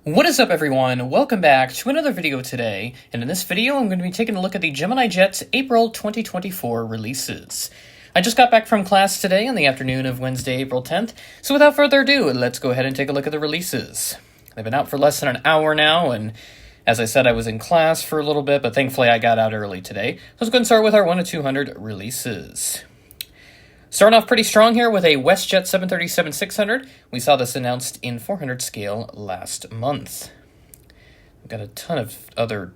What is up, everyone? Welcome back to another video today, and in this video I'm going to be taking a look at the Gemini Jets April 2024 releases. I just got back from class today on the afternoon of Wednesday, April 10th, so without further ado, let's go ahead and take a look at the releases. They've been out for less than an hour now, and as I said, I was in class for a little bit, but thankfully I got out early today. So let's go and start with our 1 to 200 releases. Starting off pretty strong here with a WestJet 737-600. We saw this announced in 400 scale last month. I've got a ton of other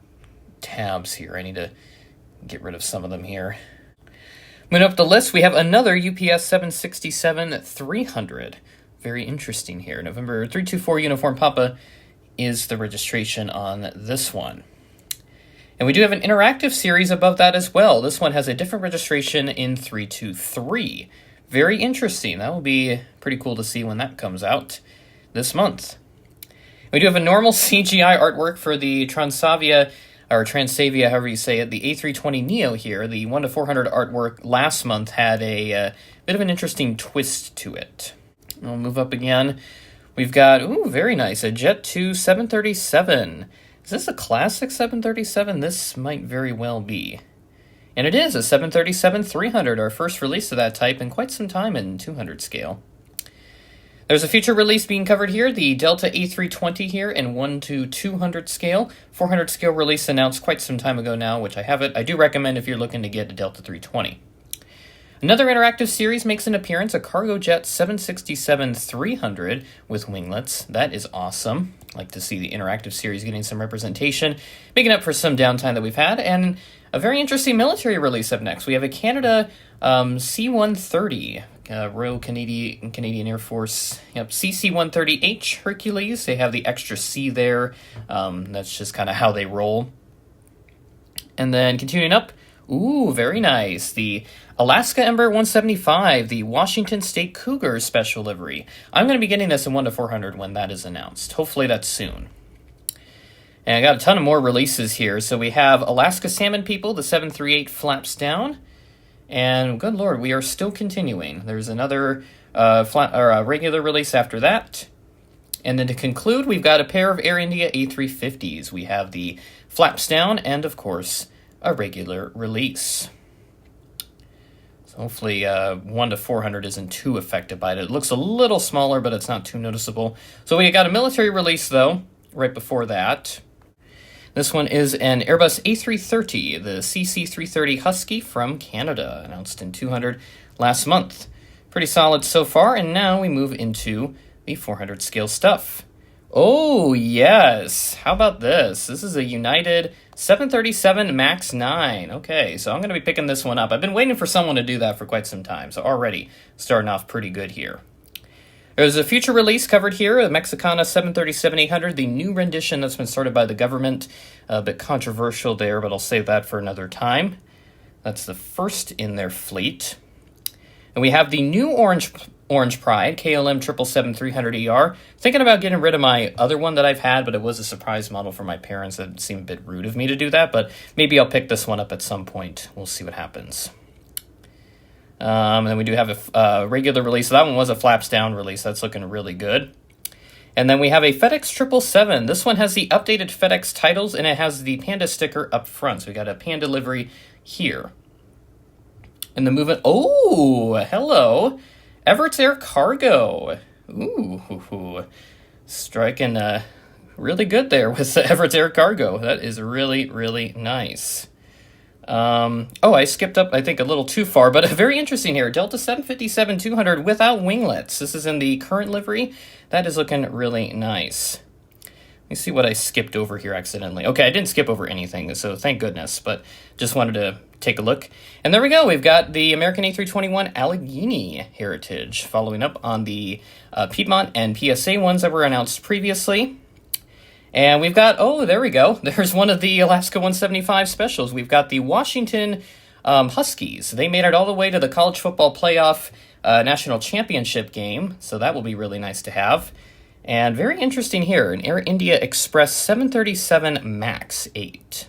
tabs here. I need to get rid of some of them here. Moving up the list, we have another UPS 767-300. Very interesting here. November 324 Uniform Papa is the registration on this one. And we do have an interactive series above that as well. This one has a different registration in 323. Very interesting. That will be pretty cool to see when that comes out this month. We do have a normal CGI artwork for the Transavia, however you say it, the A320neo here. The 1 to 400 artwork last month had a bit of an interesting twist to it. I'll move up again. We've got, very nice, a Jet 2 737. Is this a classic 737? This might very well be. And it is a 737-300, our first release of that type in quite some time in 200 scale. There's a future release being covered here, the Delta A320 here in 1 to 200 scale. 400 scale release announced quite some time ago now, which I have it. I do recommend if you're looking to get a Delta 320. Another interactive series makes an appearance, a Cargo Jet 767-300 with winglets. That is awesome. I like to see the interactive series getting some representation, making up for some downtime that we've had. And a very interesting military release up next. We have a Canada C-130, Royal Canadian Air Force, CC-130H Hercules. They have the extra C there. That's just kind of how they roll. And then continuing up, very nice. The Alaska Embraer 175, the Washington State Cougar special livery. I'm going to be getting this in 1 to 400 when that is announced. Hopefully that's soon. And I got a ton of more releases here. So we have Alaska Salmon People, the 738 flaps down. And good lord, we are still continuing. There's another regular release after that. And then to conclude, we've got a pair of Air India A350s. We have the flaps down and, of course, a regular release. So hopefully 1 to 400 isn't too affected by it. It looks a little smaller, but it's not too noticeable. So we got a military release, though, right before that. This one is an Airbus A330, the CC330 Husky from Canada, announced in 200 last month. Pretty solid so far, and now we move into the 400 scale stuff. Oh, yes. How about this? This is a United 737 MAX 9. Okay, so I'm going to be picking this one up. I've been waiting for someone to do that for quite some time, so already starting off pretty good here. There's a future release covered here, a Mexicana 737-800, the new rendition that's been started by the government. A bit controversial there, but I'll save that for another time. That's the first in their fleet. And we have the new Orange Pride, KLM 777-300ER. Thinking about getting rid of my other one that I've had, but it was a surprise model for my parents. It seemed a bit rude of me to do that, but maybe I'll pick this one up at some point. We'll see what happens. And then we do have a regular release. So that one was a flaps down release. That's looking really good. And then we have a FedEx 777. This one has the updated FedEx titles, and it has the Panda sticker up front. So we got a Panda livery here. And the movement. Oh, hello. Everett's Air Cargo. Striking really good there with Everett's Air Cargo. That is really, really nice. I skipped up, I think, a little too far, but very interesting here. Delta 757-200 without winglets. This is in the current livery. That is looking really nice. Let me see what I skipped over here accidentally. Okay, I didn't skip over anything, so thank goodness, but just wanted to take a look. And there we go. We've got the American A321 Allegheny Heritage, following up on the Piedmont and PSA ones that were announced previously. And we've got, there we go. There's one of the Alaska 175 specials. We've got the Washington Huskies. They made it all the way to the college football playoff national championship game, so that will be really nice to have. And very interesting here, an Air India Express 737 MAX 8.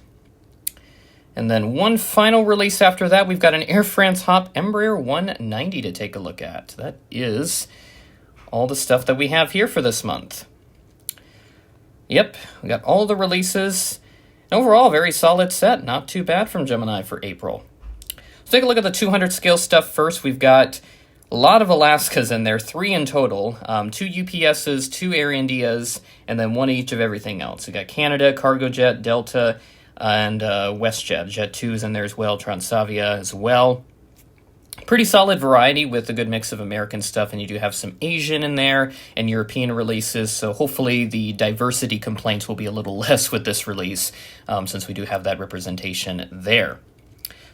And then one final release after that, we've got an Air France Hop Embraer 190 to take a look at. That is all the stuff that we have here for this month. Yep, we got all the releases. Overall, very solid set. Not too bad from Gemini for April. Let's take a look at the 200 scale stuff first. We've got a lot of Alaskas in there, 3 in total, 2 UPSs, 2 Air Indias, and then 1 each of everything else. We got Canada, Cargo Jet, Delta, and WestJet. Jet 2 is in there as well, Transavia as well. Pretty solid variety with a good mix of American stuff, and you do have some Asian in there and European releases, so hopefully the diversity complaints will be a little less with this release, since we do have that representation there.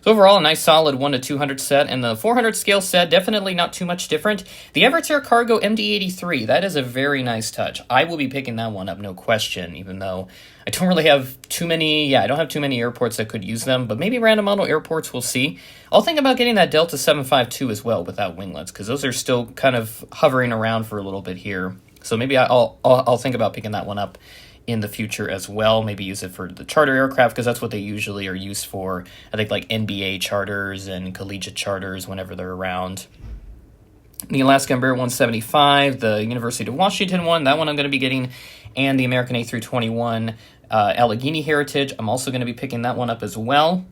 So overall, a nice solid 1 to 200 set, and the 400 scale set, definitely not too much different. The Everett Air Cargo MD-83, that is a very nice touch. I will be picking that one up, no question, even though I don't really have too many, I don't have too many airports that could use them, but maybe random model airports, we'll see. I'll think about getting that Delta 752 as well without winglets, because those are still kind of hovering around for a little bit here. So maybe I'll think about picking that one up in the future as well. Maybe use it for the charter aircraft, because that's what they usually are used for. I think like NBA charters and collegiate charters whenever they're around. The Alaska Embraer 175, the University of Washington one, that one I'm going to be getting, and the American A321 Allegheny Heritage. I'm also going to be picking that one up as well.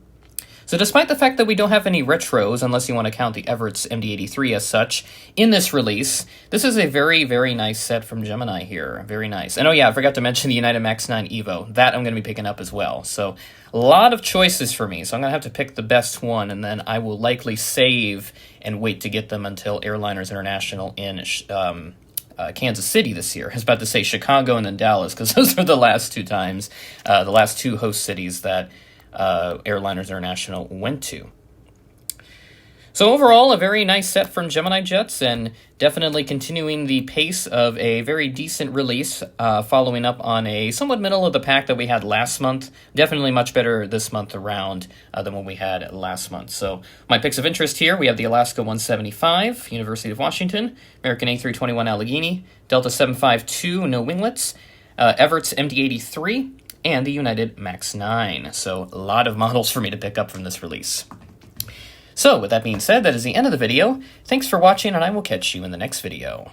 So despite the fact that we don't have any retros, unless you want to count the Everett's MD-83 as such, in this release, this is a very, very nice set from Gemini here. Very nice. And oh yeah, I forgot to mention the United Max 9 Evo. That I'm going to be picking up as well. So a lot of choices for me. So I'm going to have to pick the best one, and then I will likely save and wait to get them until Airliners International in Kansas City this year. I was about to say Chicago and then Dallas, because those are the last 2 times, the last 2 host cities that Airliners International went to. So overall, a very nice set from Gemini Jets, and definitely continuing the pace of a very decent release, following up on a somewhat middle of the pack that we had last month. Definitely much better this month around than what we had last month. So my picks of interest here, we have the Alaska 175, University of Washington, American A321 Allegheny, Delta 752, no winglets, Everett's MD-83, and the United Max 9. So a lot of models for me to pick up from this release. So with that being said, that is the end of the video. Thanks for watching, and I will catch you in the next video.